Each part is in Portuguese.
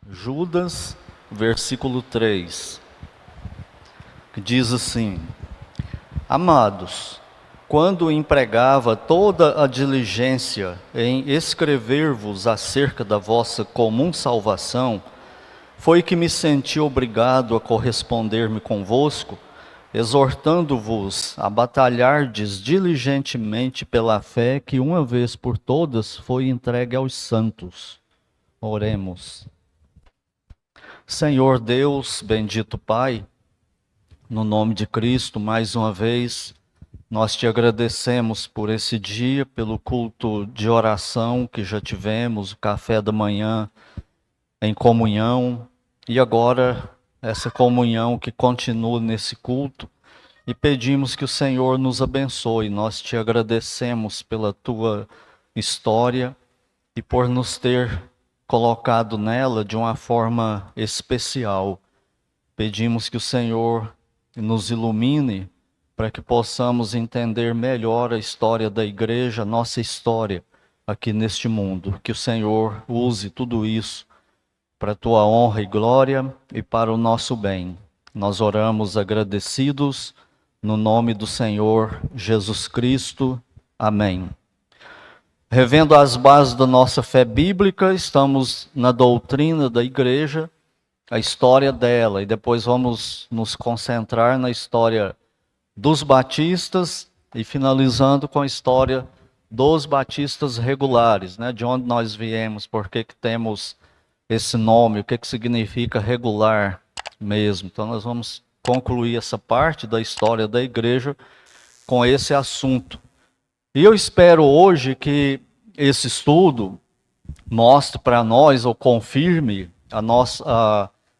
Judas, versículo 3, que diz assim: Amados, quando empregava toda a diligência em escrever-vos acerca da vossa comum salvação, foi que me senti obrigado a corresponder-me convosco, exortando-vos a batalhardes diligentemente pela fé que uma vez por todas foi entregue aos santos. Oremos. Senhor Deus, bendito Pai, no nome de Cristo, mais uma vez, nós te agradecemos por esse dia, pelo culto de oração que já tivemos, o café da manhã em comunhão, e agora essa comunhão que continua nesse culto, e pedimos que o Senhor nos abençoe. Nós te agradecemos pela tua história e por nos ter colocado nela de uma forma especial. Pedimos que o Senhor nos ilumine para que possamos entender melhor a história da igreja, a nossa história aqui neste mundo. Que o Senhor use tudo isso para a tua honra e glória e para o nosso bem. Nós oramos agradecidos no nome do Senhor Jesus Cristo. Amém. Revendo as bases da nossa fé bíblica, estamos na doutrina da igreja, a história dela, e depois vamos nos concentrar na história dos batistas e finalizando com a história dos batistas regulares, né? De onde nós viemos, por que temos esse nome, o que significa regular mesmo. Então nós vamos concluir essa parte da história da igreja com esse assunto. E eu espero hoje que esse estudo mostre para nós, ou confirme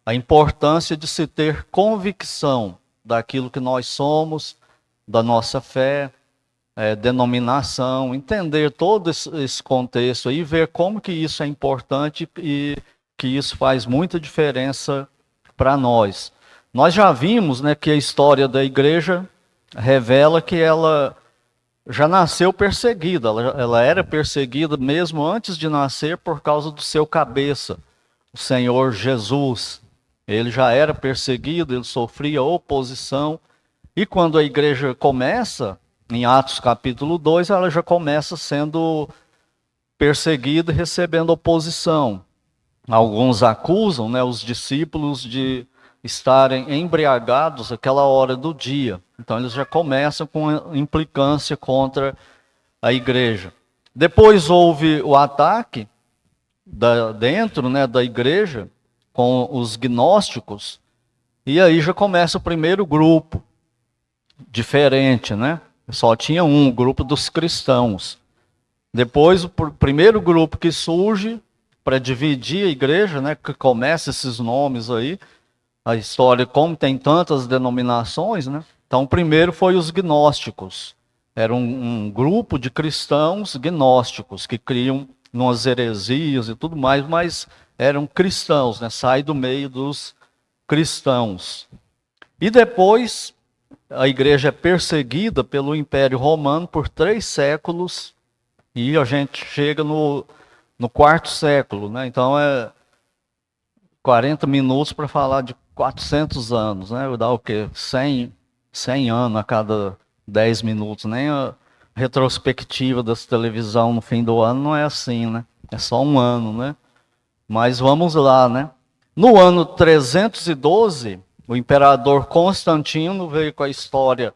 a importância de se ter convicção daquilo que nós somos, da nossa fé, denominação, entender todo esse contexto e ver como que isso é importante e que isso faz muita diferença para nós. Nós já vimos, né, que a história da igreja revela que ela já nasceu perseguida, ela era perseguida mesmo antes de nascer por causa do seu cabeça, o Senhor Jesus. Ele já era perseguido, ele sofria oposição, e quando a igreja começa, em Atos capítulo 2, ela já começa sendo perseguida e recebendo oposição. Alguns acusam, né, os discípulos de estarem embriagados àquela hora do dia. Então eles já começam com implicância contra a igreja. Depois houve o ataque dentro, né, da igreja com os gnósticos, e aí já começa o primeiro grupo diferente, né? Só tinha um, o grupo dos cristãos. Depois o primeiro grupo que surge para dividir a igreja, né, que começa esses nomes aí, a história, como tem tantas denominações, né? Então, o primeiro foi os gnósticos. Era um grupo de cristãos gnósticos que criam umas heresias e tudo mais, mas eram cristãos, né? Sai do meio dos cristãos. E depois, a igreja é perseguida pelo Império Romano por 3 séculos, e a gente chega no 4º século, né? Então, 40 minutos para falar de 400 anos, né? Dá o quê? 100 anos a cada 10 minutos. Nem a retrospectiva dessa televisão no fim do ano não é assim, né? É só um ano, né? Mas vamos lá, né? No ano 312, o imperador Constantino veio com a história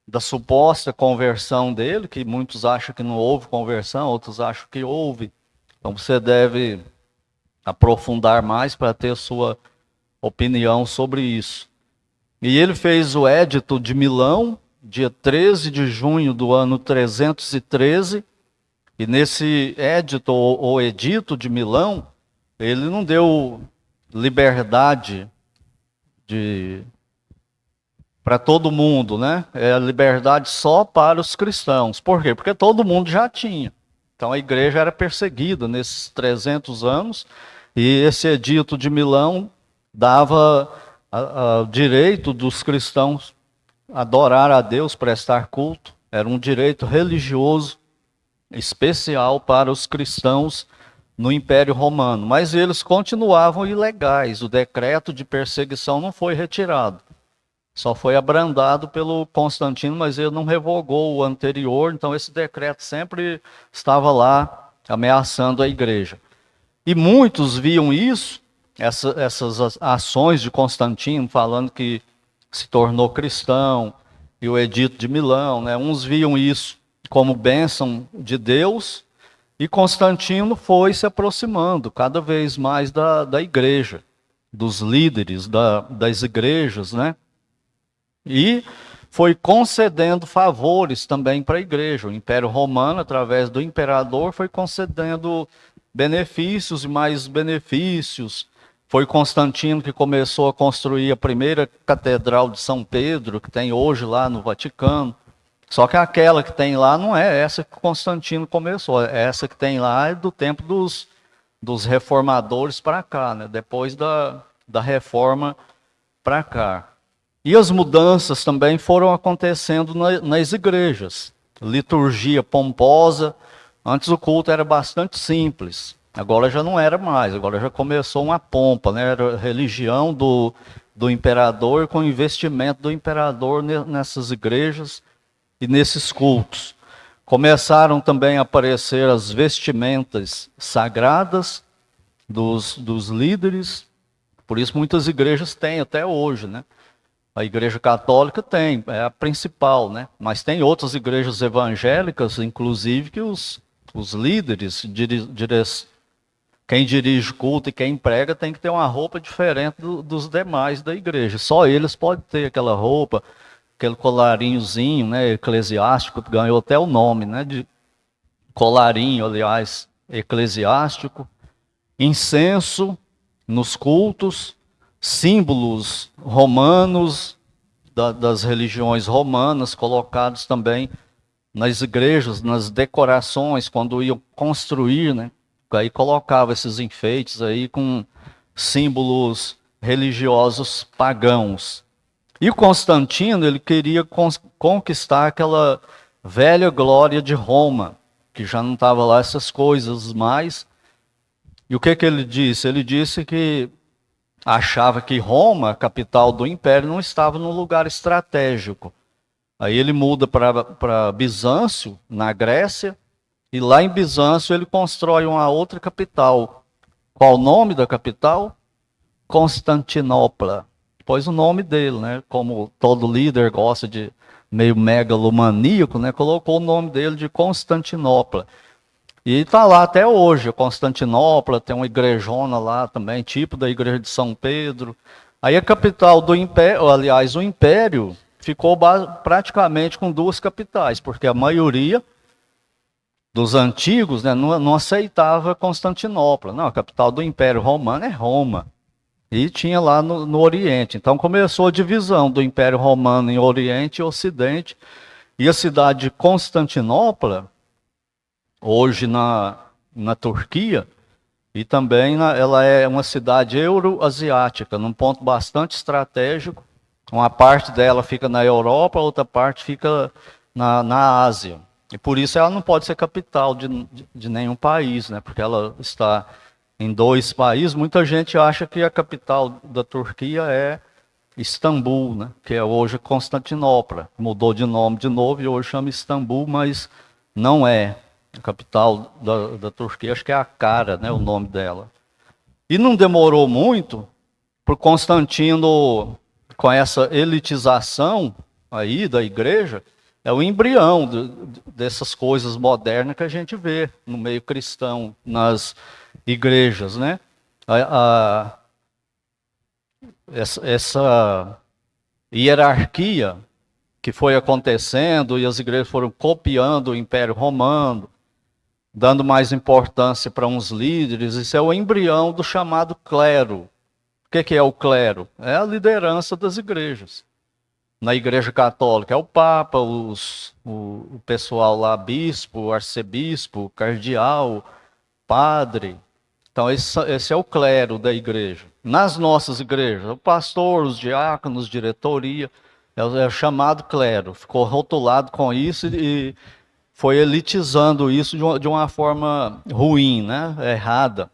da suposta conversão dele, que muitos acham que não houve conversão, outros acham que houve. Então você deve aprofundar mais para ter sua opinião sobre isso. E ele fez o Édito de Milão, dia 13 de junho do ano 313, e nesse Édito, ou Edito de Milão, ele não deu liberdade para todo mundo, né? É a liberdade só para os cristãos. Por quê? Porque todo mundo já tinha. Então a igreja era perseguida nesses 300 anos, e esse Edito de Milão dava o direito dos cristãos adorar a Deus, prestar culto. Era um direito religioso especial para os cristãos no Império Romano, mas eles continuavam ilegais. O decreto de perseguição não foi retirado. Só foi abrandado pelo Constantino, mas ele não revogou o anterior, então esse decreto sempre estava lá ameaçando a igreja. E muitos viam isso, essas ações de Constantino, falando que se tornou cristão, e o Edito de Milão, né? Uns viam isso como bênção de Deus, e Constantino foi se aproximando cada vez mais da igreja, dos líderes das igrejas, né? E foi concedendo favores também para a igreja. O Império Romano, através do imperador, foi concedendo benefícios e mais benefícios. Foi Constantino que começou a construir a primeira catedral de São Pedro, que tem hoje lá no Vaticano. Só que aquela que tem lá não é essa que Constantino começou. Essa que tem lá é do tempo dos reformadores para cá, né? Depois da reforma para cá. E as mudanças também foram acontecendo nas igrejas. Liturgia pomposa. Antes o culto era bastante simples. Agora já não era mais. Agora já começou uma pompa, né? Era a religião do imperador com o investimento do imperador nessas igrejas e nesses cultos. Começaram também a aparecer as vestimentas sagradas dos líderes. Por isso muitas igrejas têm até hoje, né? A igreja católica tem, é a principal, né? Mas tem outras igrejas evangélicas, inclusive, que os líderes, quem dirige o culto e quem prega, tem que ter uma roupa diferente dos demais da igreja. Só eles podem ter aquela roupa, aquele colarinhozinho, né, eclesiástico, que ganhou até o nome, né, de colarinho, aliás, eclesiástico. Incenso nos cultos, símbolos romanos, das religiões romanas, colocados também nas igrejas, nas decorações, quando iam construir, né? Aí colocava esses enfeites aí com símbolos religiosos pagãos. E Constantino, ele queria conquistar aquela velha glória de Roma, que já não estava lá essas coisas mais. E o que ele disse? Ele disse que achava que Roma, a capital do império, não estava num lugar estratégico. Aí ele muda para Bizâncio, na Grécia, e lá em Bizâncio ele constrói uma outra capital. Qual o nome da capital? Constantinopla. Pois o nome dele, né? Como todo líder gosta de meio megalomaníaco, né? Colocou o nome dele de Constantinopla. E está lá até hoje, Constantinopla, tem uma igrejona lá também, tipo da igreja de São Pedro. Aí a capital do império, aliás, o império ficou praticamente com duas capitais, porque a maioria dos antigos, né, não aceitava Constantinopla. Não, a capital do Império Romano é Roma. E tinha lá no Oriente. Então começou a divisão do Império Romano em Oriente e Ocidente. E a cidade de Constantinopla, hoje na Turquia, e também ela é uma cidade euroasiática, num ponto bastante estratégico. Uma parte dela fica na Europa, a outra parte fica na Ásia. E por isso ela não pode ser capital de nenhum país, né? Porque ela está em dois países. Muita gente acha que a capital da Turquia é Istambul, né? Que é hoje Constantinopla. Mudou de nome de novo e hoje chama Istambul, mas não é. A capital da Turquia, acho que é Ankara, né, o nome dela. E não demorou muito para Constantino, com essa elitização aí da igreja, é o embrião dessas coisas modernas que a gente vê no meio cristão, nas igrejas, né? Essa hierarquia que foi acontecendo e as igrejas foram copiando o Império Romano, dando mais importância para uns líderes, isso é o embrião do chamado clero. O que é o clero? É a liderança das igrejas. Na igreja católica é o papa, o pessoal lá, bispo, arcebispo, cardeal, padre. Então esse é o clero da igreja. Nas nossas igrejas, o pastor, os diáconos, diretoria, é o chamado clero. Ficou rotulado com isso e foi elitizando isso de uma forma ruim, né? Errada.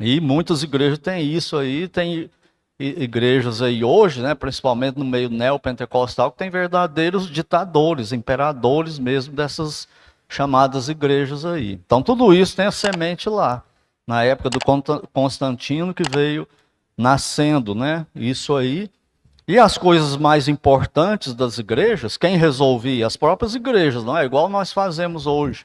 E muitas igrejas têm isso aí, tem igrejas aí hoje, né, principalmente no meio neopentecostal, que tem verdadeiros ditadores, imperadores mesmo dessas chamadas igrejas aí. Então tudo isso tem a semente lá, na época do Constantino, que veio nascendo, né, isso aí. E as coisas mais importantes das igrejas, quem resolvia? As próprias igrejas, não é igual nós fazemos hoje.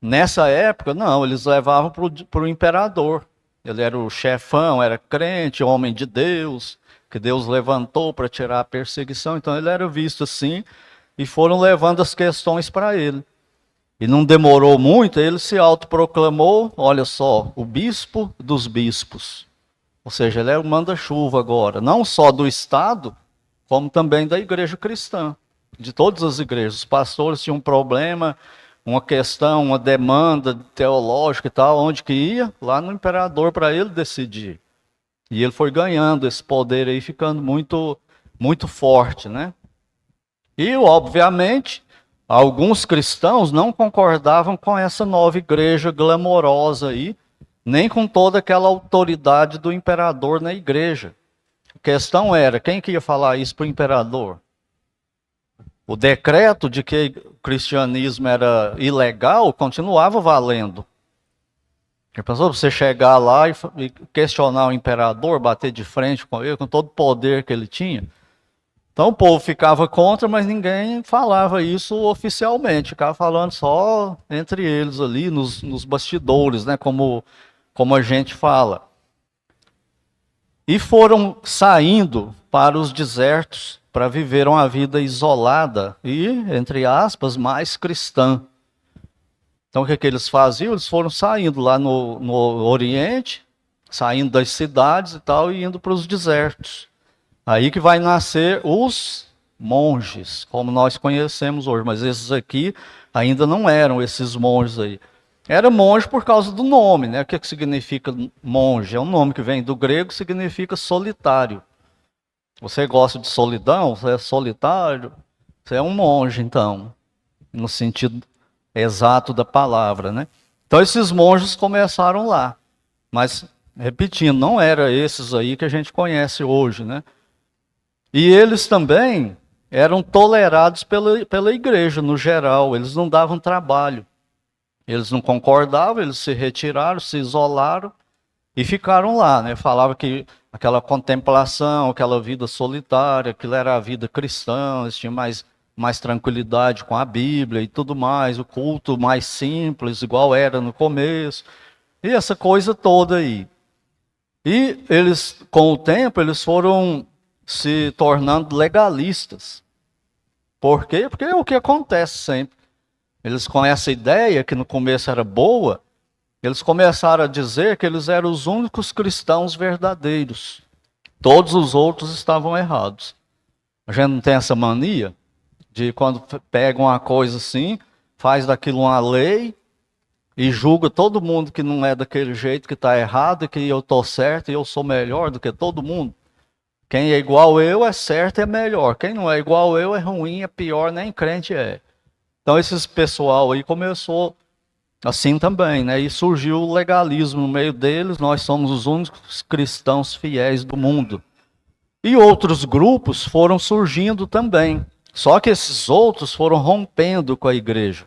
Nessa época, não, eles levavam para o imperador. Ele era o chefão, era crente, homem de Deus, que Deus levantou para tirar a perseguição. Então ele era visto assim, e foram levando as questões para ele. E não demorou muito, ele se autoproclamou, olha só, o bispo dos bispos. Ou seja, ele é o manda-chuva agora, não só do Estado, como também da igreja cristã. De todas as igrejas. Os pastores tinham um problema, uma questão, uma demanda teológica e tal, onde que ia? Lá no imperador para ele decidir. E ele foi ganhando esse poder aí, ficando muito, muito forte, né? E, obviamente, alguns cristãos não concordavam com essa nova igreja glamourosa aí, nem com toda aquela autoridade do imperador na igreja. A questão era, quem que ia falar isso para o imperador? O decreto de que o cristianismo era ilegal continuava valendo. Já pensou você chegar lá e questionar o imperador, bater de frente com ele, com todo o poder que ele tinha? Então o povo ficava contra, mas ninguém falava isso oficialmente, ficava falando só entre eles ali, nos bastidores, né, como a gente fala. E foram saindo para os desertos para viver uma vida isolada e, entre aspas, mais cristã. Então o que eles faziam? Eles foram saindo lá no Oriente, saindo das cidades e tal, e indo para os desertos. Aí que vai nascer os monges, como nós conhecemos hoje, mas esses aqui ainda não eram esses monges aí. Era monge por causa do nome, né? O que significa monge? É um nome que vem do grego, significa solitário. Você gosta de solidão? Você é solitário? Você é um monge, então, no sentido exato da palavra, né? Então esses monges começaram lá, mas, repetindo, não eram esses aí que a gente conhece hoje, né? E eles também eram tolerados pela igreja, no geral, eles não davam trabalho. Eles não concordavam, eles se retiraram, se isolaram e ficaram lá, né? Falava que aquela contemplação, aquela vida solitária, aquilo era a vida cristã, eles tinham mais tranquilidade com a Bíblia e tudo mais, o culto mais simples, igual era no começo, e essa coisa toda aí. E eles, com o tempo, eles foram se tornando legalistas. Por quê? Porque é o que acontece sempre. Eles com essa ideia, que no começo era boa, eles começaram a dizer que eles eram os únicos cristãos verdadeiros. Todos os outros estavam errados. A gente não tem essa mania de quando pega uma coisa assim, faz daquilo uma lei e julga todo mundo que não é daquele jeito, que está errado, e que eu estou certo e eu sou melhor do que todo mundo. Quem é igual eu é certo e é melhor. Quem não é igual eu é ruim, é pior, nem crente é. Então esse pessoal aí começou assim também, né? E surgiu o legalismo no meio deles, nós somos os únicos cristãos fiéis do mundo. E outros grupos foram surgindo também. Só que esses outros foram rompendo com a igreja.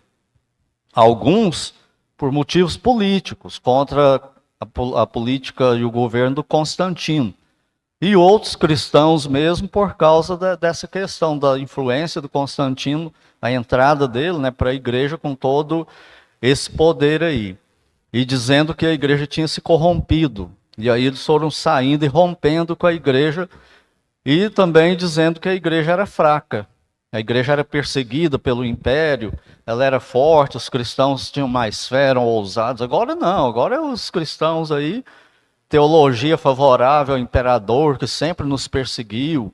Alguns por motivos políticos, contra a política e o governo do Constantino. E outros cristãos mesmo por causa dessa questão da influência do Constantino, a entrada dele, né, para a igreja com todo esse poder aí. E dizendo que a igreja tinha se corrompido. E aí eles foram saindo e rompendo com a igreja e também dizendo que a igreja era fraca. A igreja era perseguida pelo império, ela era forte, os cristãos tinham mais fé, eram ousados. Agora não, agora os cristãos aí, teologia favorável ao imperador, que sempre nos perseguiu.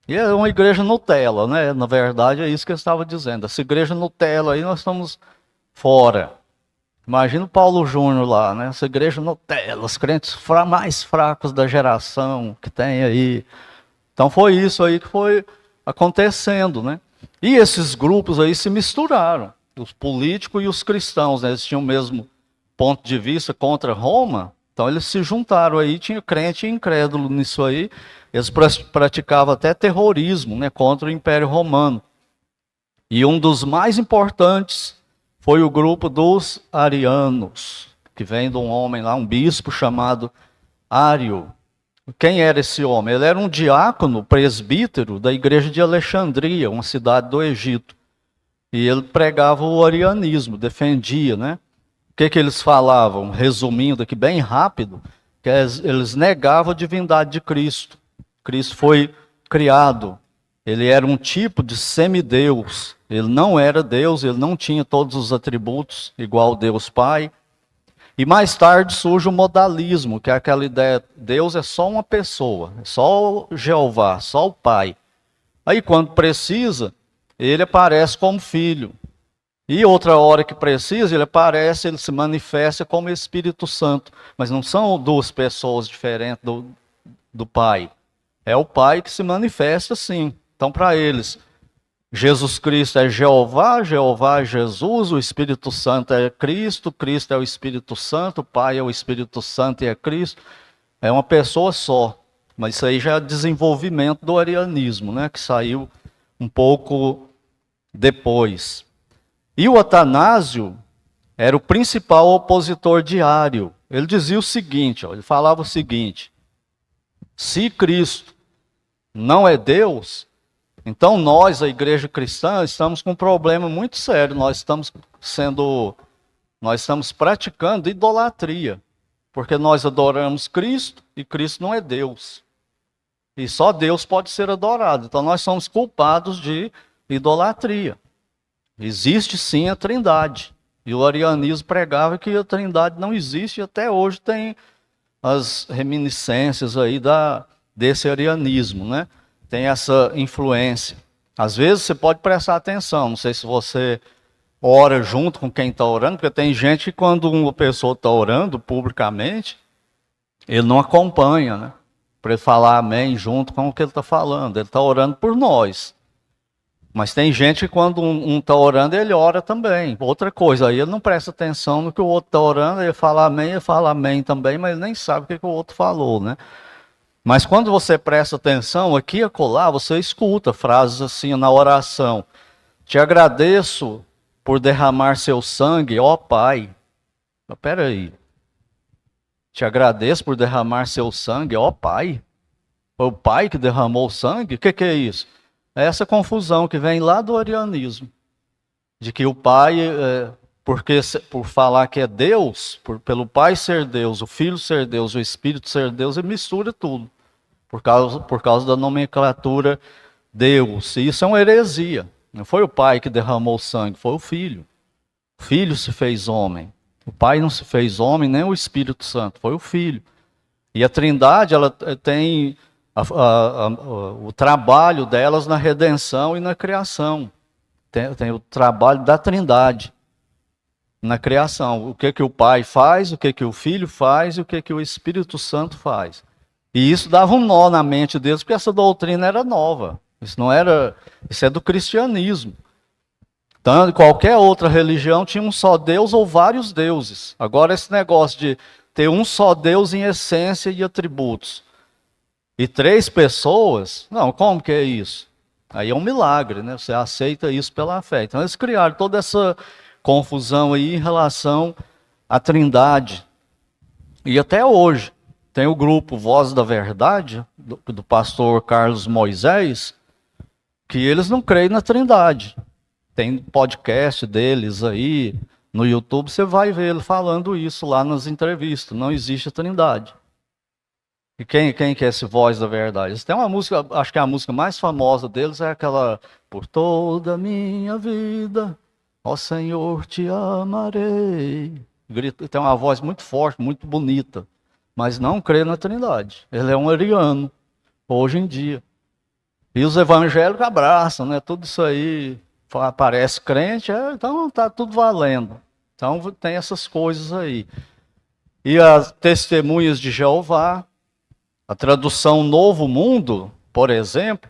E é uma igreja Nutella, né? Na verdade é isso que eu estava dizendo. Essa igreja Nutella aí nós estamos fora. Imagina o Paulo Júnior lá, né? Essa igreja Nutella, os crentes mais fracos da geração que tem aí. Então foi isso aí que foi acontecendo, né? E esses grupos aí se misturaram. os políticos e os cristãos, né? Eles tinham o mesmo ponto de vista contra Roma, então eles se juntaram aí, tinha crente e incrédulo nisso aí, eles praticavam até terrorismo, né, contra o Império Romano. E um dos mais importantes foi o grupo dos arianos, que vem de um homem lá, um bispo chamado Ário. Quem era esse homem? Ele era um diácono presbítero da igreja de Alexandria, uma cidade do Egito. E ele pregava o arianismo, defendia, né? O que eles falavam? Resumindo aqui bem rápido, que eles negavam a divindade de Cristo. Cristo foi criado, ele era um tipo de semideus. Ele não era Deus, ele não tinha todos os atributos igual Deus Pai. E mais tarde surge o modalismo, que é aquela ideia, Deus é só uma pessoa, é só o Jeová, só o Pai. Aí quando precisa, ele aparece como filho. E outra hora que precisa, ele aparece, ele se manifesta como Espírito Santo. Mas não são duas pessoas diferentes do Pai. É o Pai que se manifesta sim. Então para eles, Jesus Cristo é Jeová, Jeová é Jesus, o Espírito Santo é Cristo, Cristo é o Espírito Santo, o Pai é o Espírito Santo e é Cristo. É uma pessoa só. Mas isso aí já é desenvolvimento do arianismo, né? Que saiu um pouco depois. E o Atanásio era o principal opositor de Ário. Ele dizia o seguinte, ele falava o seguinte: se Cristo não é Deus, então nós, a igreja cristã, estamos com um problema muito sério. Nós estamos praticando idolatria, porque nós adoramos Cristo e Cristo não é Deus. E só Deus pode ser adorado. Então nós somos culpados de idolatria. Existe sim a Trindade. E o arianismo pregava que a Trindade não existe, e até hoje tem as reminiscências aí desse arianismo, né? Tem essa influência. Às vezes você pode prestar atenção, não sei se você ora junto com quem está orando, porque tem gente que quando uma pessoa está orando publicamente, ele não acompanha, né? Para ele falar amém junto com o que ele está falando. Ele está orando por nós. Mas tem gente que quando um está orando, ele ora também. Outra coisa, aí ele não presta atenção no que o outro está orando, ele fala amém também, mas ele nem sabe o que o outro falou, né? Mas quando você presta atenção, aqui e acolá, você escuta frases assim na oração. Te agradeço por derramar seu sangue, ó Pai. Mas peraí. Te agradeço por derramar seu sangue, ó Pai. Foi o Pai que derramou o sangue? O que é isso? É essa confusão que vem lá do arianismo. De que o Pai, por falar que é Deus, pelo Pai ser Deus, o Filho ser Deus, o Espírito ser Deus, ele mistura tudo. Por causa da nomenclatura Deus. E isso é uma heresia. Não foi o Pai que derramou o sangue, foi o Filho. O Filho se fez homem. O Pai não se fez homem, nem o Espírito Santo, foi o Filho. E a Trindade, ela tem o trabalho delas na redenção e na criação. Tem o trabalho da Trindade na criação. O que o Pai faz, o que o Filho faz e o que o Espírito Santo faz. E isso dava um nó na mente deles, porque essa doutrina era nova. Isso é do cristianismo. Então, qualquer outra religião tinha um só Deus ou vários deuses. Agora, esse negócio de ter um só Deus em essência e atributos, e três pessoas, não, como que é isso? Aí é um milagre, né? Você aceita isso pela fé. Então, eles criaram toda essa confusão aí em relação à Trindade. E até hoje, tem o grupo Voz da Verdade, do pastor Carlos Moisés, que eles não creem na Trindade. Tem podcast deles aí, no YouTube, você vai ver ele falando isso lá nas entrevistas. Não existe a Trindade. E quem que é esse Voz da Verdade? Eles têm uma música, acho que a música mais famosa deles é aquela Por toda a minha vida, ó Senhor, te amarei. Tem uma voz muito forte, muito bonita. Mas não crê na Trindade. Ele é um ariano, hoje em dia. E os evangélicos abraçam, né? Tudo isso aí parece crente, então tá tudo valendo. Então tem essas coisas aí. E as testemunhas de Jeová, a tradução Novo Mundo, por exemplo,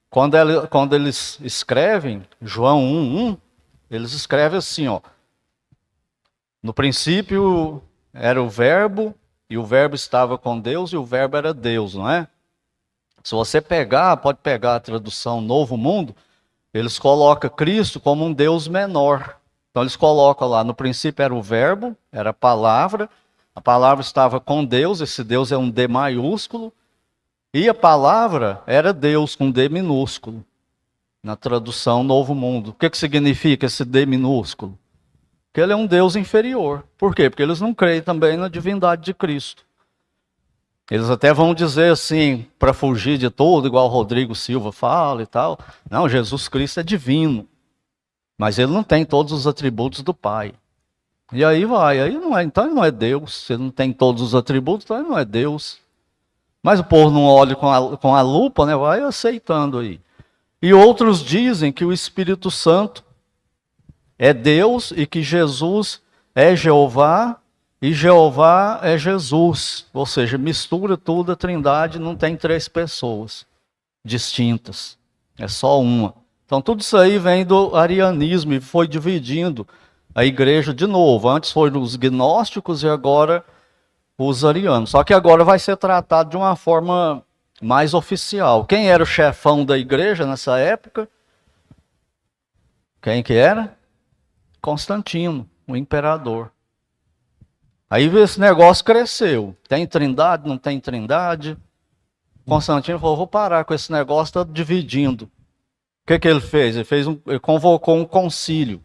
quando eles escrevem, João 1:1, Eles escrevem assim, ó. No princípio era o verbo, e o verbo estava com Deus, e o verbo era Deus, não é? Se você pegar, pode pegar a tradução Novo Mundo, eles colocam Cristo como um Deus menor. Então eles colocam lá, no princípio era o verbo, era a palavra estava com Deus, esse Deus é um D maiúsculo, e a palavra era Deus com D minúsculo, na tradução Novo Mundo. O que significa esse D minúsculo? Que ele é um Deus inferior. Por quê? Porque eles não creem também na divindade de Cristo. Eles até vão dizer assim, para fugir de tudo, igual o Rodrigo Silva fala e tal. Não, Jesus Cristo é divino. Mas ele não tem todos os atributos do Pai. E aí vai, aí não é, então ele não é Deus. Se ele não tem todos os atributos, então ele não é Deus. Mas o povo não olha com a lupa, né? Vai aceitando aí. E outros dizem que o Espírito Santo é Deus e que Jesus é Jeová e Jeová é Jesus. Ou seja, mistura tudo, a Trindade não tem três pessoas distintas, é só uma. Então tudo isso aí vem do arianismo e foi dividindo a igreja de novo. Antes foram os gnósticos e agora os arianos. Só que agora vai ser tratado de uma forma mais oficial. Quem era o chefão da igreja nessa época? Quem que era? Constantino, o imperador. Aí esse negócio cresceu. Tem trindade, não tem trindade? Constantino falou, vou parar com esse negócio, está dividindo. O que ele fez? Ele convocou um concílio.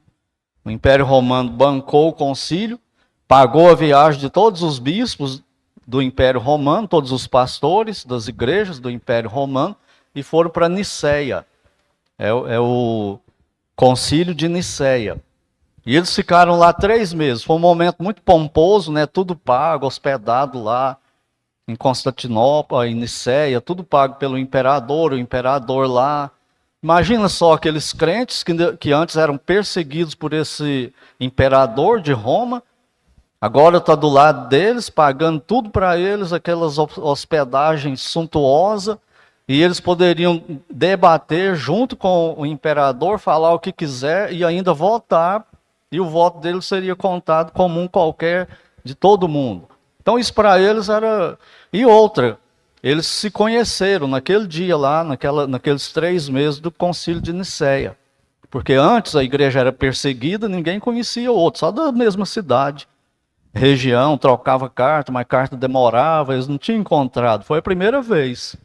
O Império Romano bancou o concílio, pagou a viagem de todos os bispos do Império Romano, todos os pastores das igrejas do Império Romano, e foram para Niceia. É o concílio de Niceia. E eles ficaram lá 3 meses. Foi um momento muito pomposo, né? Tudo pago, hospedado lá em Constantinopla, em Niceia, tudo pago pelo imperador, o imperador lá. Imagina só aqueles crentes que antes eram perseguidos por esse imperador de Roma, agora está do lado deles, pagando tudo para eles, aquelas hospedagens suntuosas, e eles poderiam debater junto com o imperador, falar o que quiser e ainda votar, e o voto deles seria contado como um qualquer de todo mundo. Então isso para eles era... E outra, eles se conheceram naquele dia lá, naqueles 3 meses do concílio de Niceia. Porque antes a igreja era perseguida, ninguém conhecia o outro, só da mesma cidade, região, trocava carta, mas carta demorava, eles não tinham encontrado. Foi a primeira vez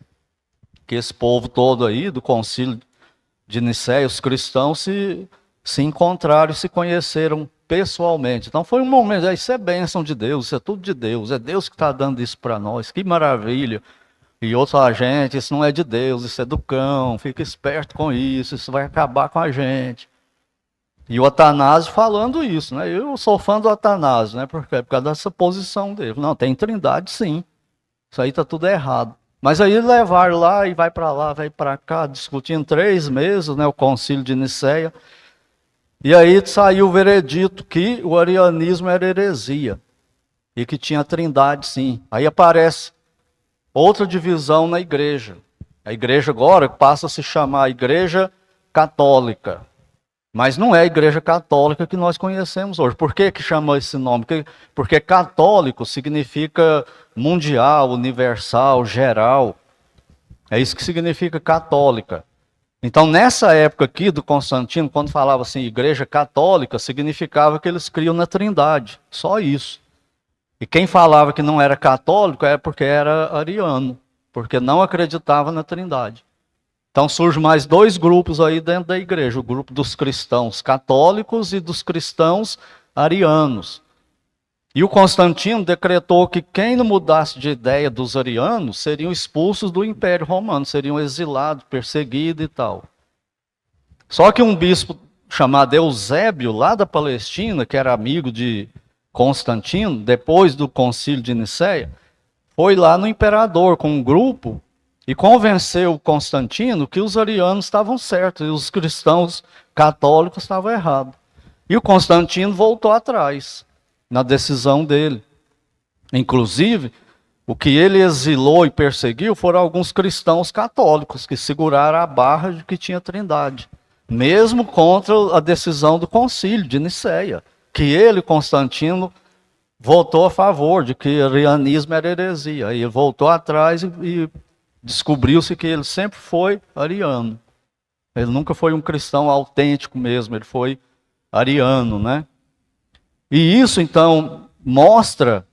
que esse povo todo aí, do concílio de Niceia, os cristãos se encontraram e se conheceram pessoalmente. Então foi um momento, isso é bênção de Deus, isso é tudo de Deus, é Deus que está dando isso para nós, que maravilha. E outros, gente, isso não é de Deus, isso é do cão, fica esperto com isso vai acabar com a gente. E o Atanásio falando isso, né? Eu sou fã do Atanásio, né? Por causa dessa posição dele. Não, tem trindade sim, isso aí está tudo errado. Mas aí levaram lá e vai para lá, vai para cá, discutindo 3 meses, né? O concílio de Niceia. E aí saiu o veredito que o arianismo era heresia e que tinha trindade sim. Aí aparece outra divisão na igreja. A igreja agora passa a se chamar Igreja Católica. Mas não é a Igreja Católica que nós conhecemos hoje. Por que chama esse nome? Porque católico significa mundial, universal, geral. É isso que significa católica. Então, nessa época aqui do Constantino, quando falava assim, Igreja Católica, significava que eles criam na Trindade. Só isso. E quem falava que não era católico é porque era ariano, porque não acreditava na Trindade. Então surgem mais 2 grupos aí dentro da igreja, o grupo dos cristãos católicos e dos cristãos arianos. E o Constantino decretou que quem não mudasse de ideia dos arianos seriam expulsos do Império Romano, seriam exilados, perseguidos e tal. Só que um bispo chamado Eusébio, lá da Palestina, que era amigo de Constantino, depois do concílio de Niceia, foi lá no imperador com um grupo e convenceu Constantino que os arianos estavam certos e os cristãos católicos estavam errados. E o Constantino voltou atrás na decisão dele. Inclusive, o que ele exilou e perseguiu foram alguns cristãos católicos que seguraram a barra de que tinha trindade. mesmo contra a decisão do concílio de Nicéia, que ele, Constantino, votou a favor de que o arianismo era heresia. Aí ele voltou atrás e descobriu-se que ele sempre foi ariano. Ele nunca foi um cristão autêntico mesmo, ele foi ariano, né? E isso, então, mostra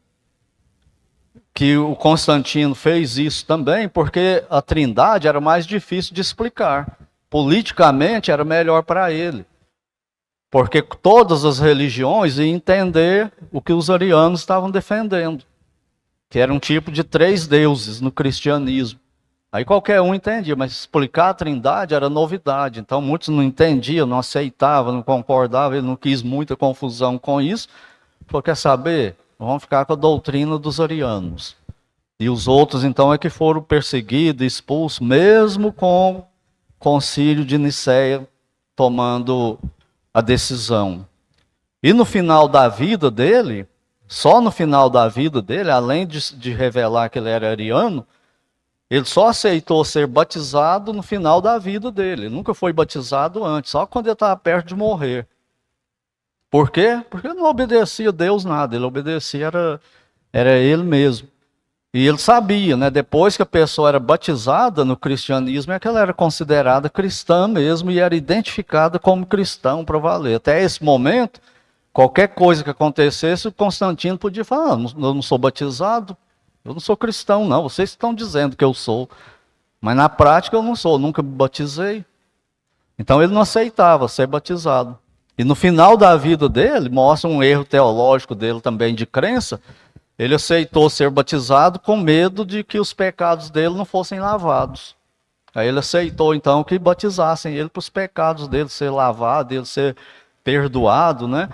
que o Constantino fez isso também, porque a Trindade era mais difícil de explicar. Politicamente era melhor para ele, porque todas as religiões iam entender o que os arianos estavam defendendo, que era um tipo de 3 deuses no cristianismo. Aí qualquer um entendia, mas explicar a Trindade era novidade. Então muitos não entendiam, não aceitavam, não concordavam, ele não quis muita confusão com isso. Falou, quer saber? Vamos ficar com a doutrina dos arianos. E os outros então é que foram perseguidos, expulsos, mesmo com o concílio de Nicéia tomando a decisão. E no final da vida dele, só no final da vida dele, além de revelar que ele era ariano, ele só aceitou ser batizado no final da vida dele. Ele nunca foi batizado antes, só quando ele estava perto de morrer. Por quê? Porque ele não obedecia a Deus nada, ele obedecia era ele mesmo. E ele sabia, né? Depois que a pessoa era batizada no cristianismo, é que ela era considerada cristã mesmo e era identificada como cristão para valer. Até esse momento, qualquer coisa que acontecesse, o Constantino podia falar, eu não sou batizado, eu não sou cristão, não. Vocês estão dizendo que eu sou. Mas na prática eu não sou, nunca me batizei. Então ele não aceitava ser batizado. E no final da vida dele, mostra um erro teológico dele também de crença. Ele aceitou ser batizado com medo de que os pecados dele não fossem lavados. Aí ele aceitou então que batizassem ele para os pecados dele ser lavado, ele ser perdoado, né?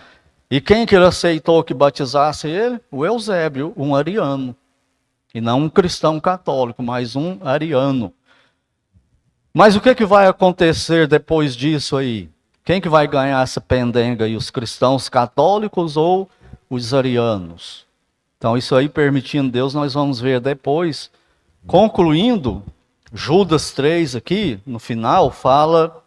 E quem que ele aceitou que batizasse ele? O Eusébio, um ariano. E não um cristão católico, mas um ariano. Mas o que vai acontecer depois disso aí? Quem que vai ganhar essa pendenga aí? Os cristãos católicos ou os arianos? Então isso aí, permitindo Deus, nós vamos ver depois. Concluindo, Judas 3 aqui, no final, fala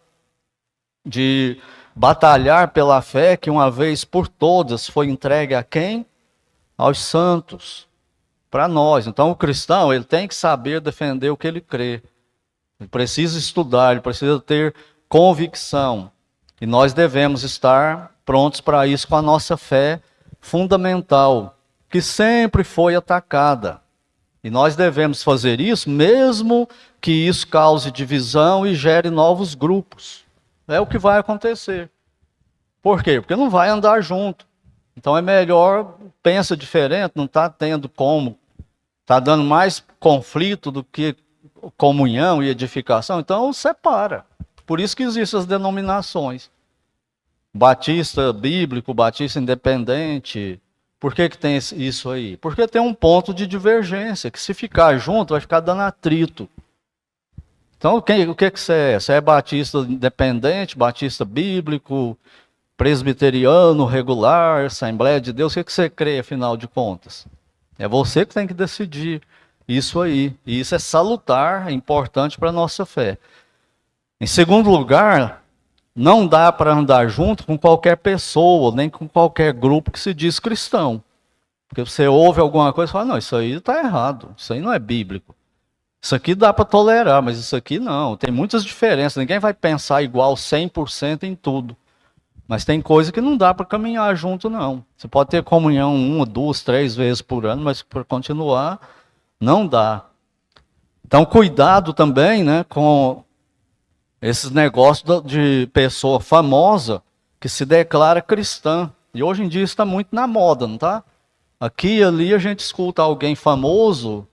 de batalhar pela fé que uma vez por todas foi entregue a quem? Aos santos. Para nós. Então o cristão, ele tem que saber defender o que ele crê. Ele precisa estudar, ele precisa ter convicção. E nós devemos estar prontos para isso com a nossa fé fundamental, que sempre foi atacada. E nós devemos fazer isso mesmo que isso cause divisão e gere novos grupos. É o que vai acontecer. Por quê? Porque não vai andar junto. Então é melhor, pensa diferente, não está tendo como. Está dando mais conflito do que comunhão e edificação, então separa. Por isso que existem as denominações. Batista bíblico, batista independente. Por que tem isso aí? Porque tem um ponto de divergência, que se ficar junto vai ficar dando atrito. Então o que você é? Você é batista independente, batista bíblico, presbiteriano, regular, Assembleia de Deus? O que você crê, afinal de contas? É você que tem que decidir isso aí. E isso é salutar, é importante para a nossa fé. Em segundo lugar, não dá para andar junto com qualquer pessoa, nem com qualquer grupo que se diz cristão. Porque você ouve alguma coisa e fala, não, isso aí está errado, isso aí não é bíblico. Isso aqui dá para tolerar, mas isso aqui não. Tem muitas diferenças, ninguém vai pensar igual 100% em tudo. Mas tem coisa que não dá para caminhar junto, não. Você pode ter comunhão 1, 2, 3 vezes por ano, mas para continuar, não dá. Então, cuidado também, né, com esses negócios de pessoa famosa que se declara cristã. E hoje em dia está muito na moda, não está? Aqui e ali a gente escuta alguém famoso,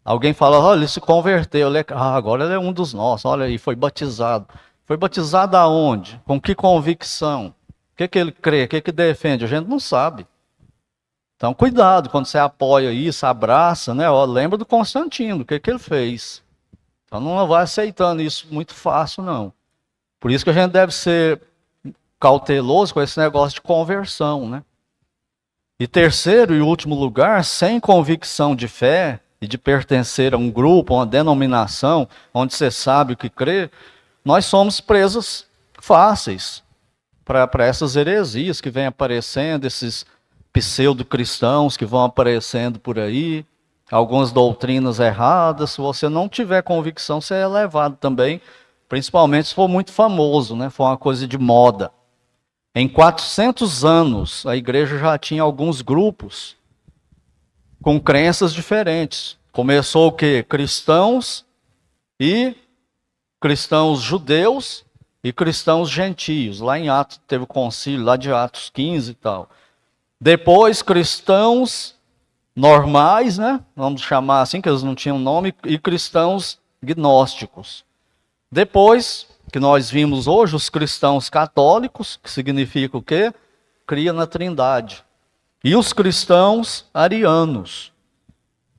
alguém fala, olha, ele se converteu, agora ele é um dos nossos, olha aí, foi batizado. Foi batizado aonde? Com que convicção? O que ele crê? O que defende? A gente não sabe. Então, cuidado quando você apoia isso, abraça, né? Ó, lembra do Constantino, o que ele fez. Então, não vai aceitando isso muito fácil, não. Por isso que a gente deve ser cauteloso com esse negócio de conversão, né? E terceiro e último lugar, sem convicção de fé e de pertencer a um grupo, a uma denominação, onde você sabe o que crê, nós somos presas fáceis para essas heresias que vêm aparecendo, esses pseudo-cristãos que vão aparecendo por aí, algumas doutrinas erradas. Se você não tiver convicção, você é levado também, principalmente se for muito famoso, né? For uma coisa de moda. Em 400 anos, a igreja já tinha alguns grupos com crenças diferentes. Começou o quê? Cristãos judeus e cristãos gentios. Lá em Atos, teve o concílio, lá de Atos 15 e tal. Depois, cristãos normais, né? Vamos chamar assim, que eles não tinham nome, e cristãos gnósticos. Depois, que nós vimos hoje, os cristãos católicos, que significa o quê? Cria na Trindade. E os cristãos arianos.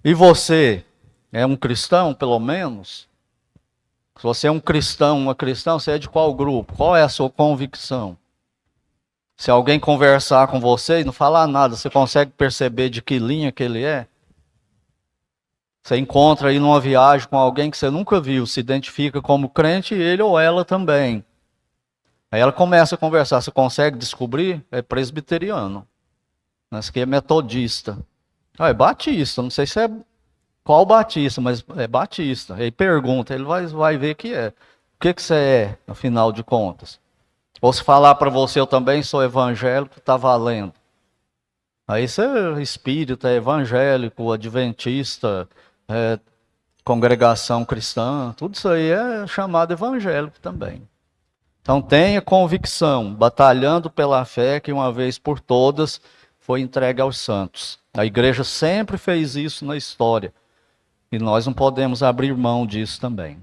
E você é um cristão, pelo menos? Se você é um cristão, uma cristã, você é de qual grupo? Qual é a sua convicção? Se alguém conversar com você e não falar nada, você consegue perceber de que linha que ele é? Você encontra aí numa viagem com alguém que você nunca viu, se identifica como crente, ele ou ela também. Aí ela começa a conversar, você consegue descobrir? É presbiteriano. Esse aqui é metodista. É batista, não sei se é qual batista, mas é batista. Aí pergunta, ele vai ver que é. O que você é, afinal de contas? Ou se falar para você, eu também sou evangélico, está valendo. Aí você é espírita, é evangélico, adventista, congregação cristã, tudo isso aí é chamado evangélico também. Então tenha convicção, batalhando pela fé que uma vez por todas foi entregue aos santos. A igreja sempre fez isso na história. E nós não podemos abrir mão disso também.